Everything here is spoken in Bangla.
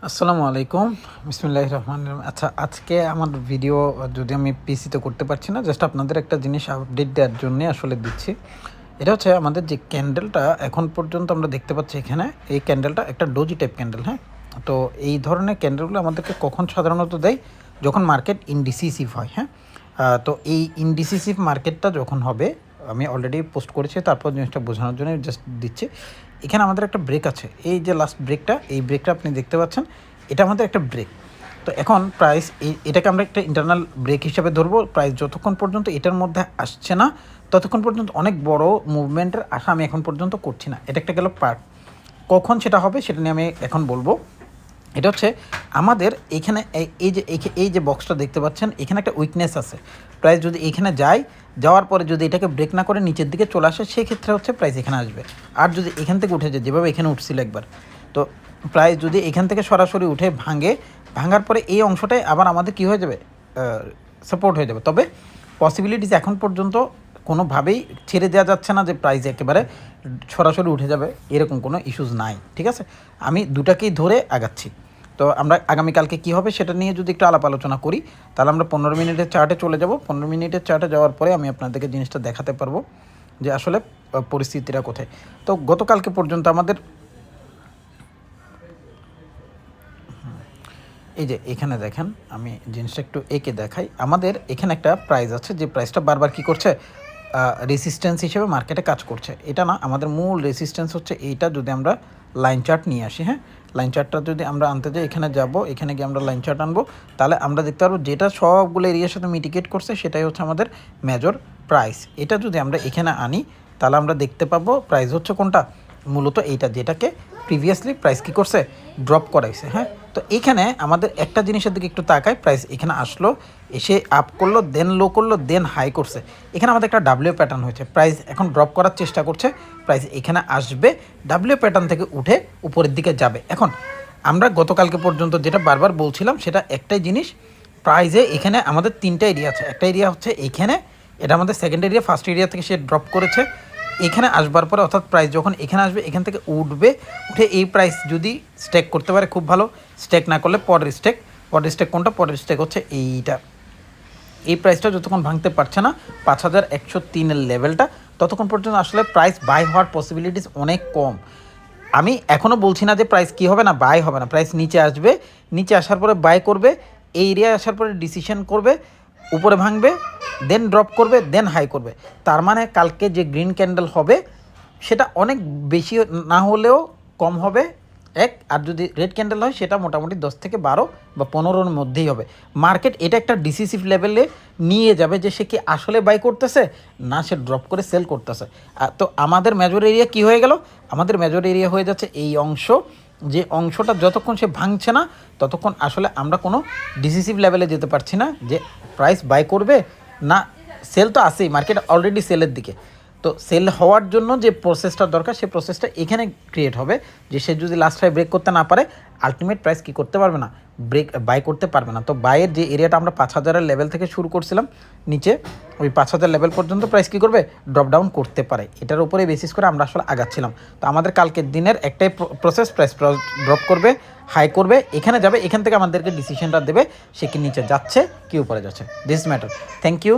আসসালামু আলাইকুম। বিসমিল্লাহির রহমানির রহিম। আচ্ছা, আজকে আমার ভিডিও যদি আমি পিসিতে করতে পারছি না, জাস্ট আপনাদের একটা জিনিস আপডেট দেওয়ার জন্যে আসলে দিচ্ছি। এটা হচ্ছে আমাদের যে ক্যান্ডেলটা এখন পর্যন্ত আমরা দেখতে পাচ্ছি এখানে, এই ক্যান্ডেলটা একটা ডোজি টাইপ ক্যান্ডেল, হ্যাঁ? তো এই ধরনের ক্যান্ডেলগুলো আমাদেরকে কখন সাধারণত দেয়? যখন মার্কেট ইনডিসিসিভ হয়, হ্যাঁ? তো এই ইনডিসিসিভ মার্কেটটা যখন হবে, আমি অলরেডি পোস্ট করেছি, তারপর জিনিসটা বোঝানোর জন্য জাস্ট দিচ্ছি। এখানে আমাদের একটা ব্রেক আছে, এই যে লাস্ট ব্রেকটা, এই ব্রেকটা আপনি দেখতে পাচ্ছেন, এটা আমাদের একটা ব্রেক। তো এখন প্রাইস এটাকে আমরা একটা ইন্টারনাল ব্রেক হিসাবে ধরবো। প্রাইস যতক্ষণ পর্যন্ত এটার মধ্যে আসছে না, ততক্ষণ পর্যন্ত অনেক বড় মুভমেন্টের আশা আমি এখন পর্যন্ত করছি না। এটা একটা গেল পার্ট। কখন সেটা হবে সেটা নিয়ে আমি এখন বলবো। এটা হচ্ছে আমাদের এখানে এই যে বক্সটা দেখতে পাচ্ছেন, এখানে একটা উইকনেস আছে। প্রাইস যদি এখানে যায়, যাওয়ার পরে যদি এটাকে ব্রেক না করে নিচের দিকে চলে আসে, সেক্ষেত্রে হচ্ছে প্রাইস এখানে আসবে। আর যদি এখান থেকে উঠে যায়, যেভাবে এখানে উঠছিল একবার, তো প্রাইস যদি এখান থেকে সরাসরি উঠে ভাঙার পরে এই অংশটাই আবার আমাদের কী হয়ে যাবে, সাপোর্ট হয়ে যাবে। তবে পসিবিলিটিস এখন পর্যন্ত কোনোভাবেই ছেড়ে দেওয়া যাচ্ছে না যে প্রাইস একেবারে সরাসরি উঠে যাবে, এরকম কোনো ইস্যুস নাই। ঠিক আছে, আমি দুটাকেই ধরে আগাচ্ছি। তো আমরা আগামীকালকে কী হবে সেটা নিয়ে যদি একটু আলাপ আলোচনা করি, তাহলে আমরা 15 মিনিটের চার্টে চলে যাব। 15 মিনিটের চার্টে যাওয়ার পরে আমি আপনাদেরকে জিনিসটা দেখাতে পারবো যে আসলে পরিস্থিতিটা কোথায়। তো গতকালকে পর্যন্ত আমাদের এই যে এখানে দেখেন, আমি জিনিসটা একটু এঁকে দেখাই। আমাদের এখানে একটা প্রাইস আছে, যে প্রাইসটা বারবার কী করছে, রেসিস্ট্যান্স হিসেবে মার্কেটে কাজ করছে। এটা না, আমাদের মূল রেসিস্ট্যান্স হচ্ছে এইটা। যদি আমরা লাইন চার্ট নিয়ে আসি, হ্যাঁ, লাইন চার্টটা যদি আমরা আনতে যাই, এখানে যাব, এখানে গিয়ে আমরা লাইন চার্ট আনবো, তাহলে আমরা দেখতে পারবো যেটা সবগুলো এরিয়ার সাথে মিটিগেট করছে সেটাই হচ্ছে আমাদের মেজর প্রাইস। এটা যদি আমরা এখানে আনি, তাহলে আমরা দেখতে পাবো প্রাইস হচ্ছে কোনটা, মূলত এইটা, যেটাকে প্রিভিয়াসলি প্রাইস কী করছে, ড্রপ করাইছে। হ্যাঁ, তো এইখানে আমাদের একটা জিনিসের দিকে একটু তাকায়, প্রাইস এখানে আসলো, এসে আপ করলো, দেন লো করলো, দেন হাই করছে। এখানে আমাদের একটা ডাব্লিউ প্যাটার্ন হয়েছে, প্রাইস এখন ড্রপ করার চেষ্টা করছে, প্রাইস এখানে আসবে, ডাব্লিউ প্যাটার্ন থেকে উঠে উপরের দিকে যাবে। এখন আমরা গতকালকে পর্যন্ত যেটা বারবার বলছিলাম, সেটা একটাই জিনিস, প্রাইসে এখানে আমাদের তিনটা এরিয়া আছে। একটা এরিয়া হচ্ছে এইখানে, এটা আমাদের সেকেন্ড এরিয়া। ফার্স্ট এরিয়া থেকে সে ড্রপ করেছে, এখানে আসবার পরে, অর্থাৎ প্রাইস যখন এখানে আসবে, এখান থেকে উঠবে, উঠে এই প্রাইস যদি স্টেক করতে পারে খুব ভালো, স্টেক না করলে পরের স্টেক কোনটা, পরের স্টেক হচ্ছে এইটা। এই প্রাইসটা যতক্ষণ ভাঙতে পারছে না 5103-এর লেভেলটা, ততক্ষণ পর্যন্ত আসলে প্রাইস বাই হওয়ার পসিবিলিটিস অনেক কম। আমি এখনও বলছি না যে প্রাইস কী হবে না, বাই হবে না। প্রাইস নিচে আসবে, নিচে আসার পরে বাই করবে, এই এরিয়ায় আসার পরে ডিসিশন করবে, উপরে ভাঙবে, দেন ড্রপ করবে, দেন হাই করবে। তার মানে কালকে যে গ্রিন ক্যান্ডেল হবে সেটা অনেক বেশি না হলেও কম হবে এক, আর যদি রেড ক্যান্ডেল হয় সেটা মোটামুটি 10 থেকে 12 বা 15-এর মধ্যেই হবে। মার্কেট এটা একটা ডিসিসিভ লেভেলে নিয়ে যাবে যে সে কি আসলে বাই করতেছে, না সে ড্রপ করে সেল করতেছে। তো আমাদের মেজর এরিয়া কি হয়ে গেল, আমাদের মেজর এরিয়া হয়ে যাচ্ছে এই অংশ, যে অংশটা যতক্ষণ সে ভাঙছে না, ততক্ষণ আসলে আমরা কোনো ডিসিসিভ লেভেলে যেতে পারছি না যে প্রাইস বাই করবে না। সেল তো আসেই, মার্কেট অলরেডি সেলের দিকে। তো সেল হওয়ার জন্য যে প্রসেসটা দরকার, সেই প্রসেসটা এখানে ক্রিয়েট হবে, যে সে যদি লাস্ট টাইম ব্রেক করতে না পারে, আলটিমেট প্রাইস কী করতে পারবে না, বাই করতে পারবে না। তো বাইয়ের যে এরিয়াটা আমরা 5000-এর লেভেল থেকে শুরু করছিলাম নিচে, ওই 5000 লেভেল পর্যন্ত প্রাইস কী করবে, ড্রপ ডাউন করতে পারে। এটার উপরে বেসিস করে আমরা আসলে আগাচ্ছিলাম। তো আমাদের কালকের দিনের একটাই প্রসেস, প্রাইস ড্রপ করবে, হাই করবে, এখানে যাবে, এখান থেকে আমাদেরকে ডিসিশনটা দেবে সে কি নিচে যাচ্ছে কি উপরে যাচ্ছে। This matter. Thank you.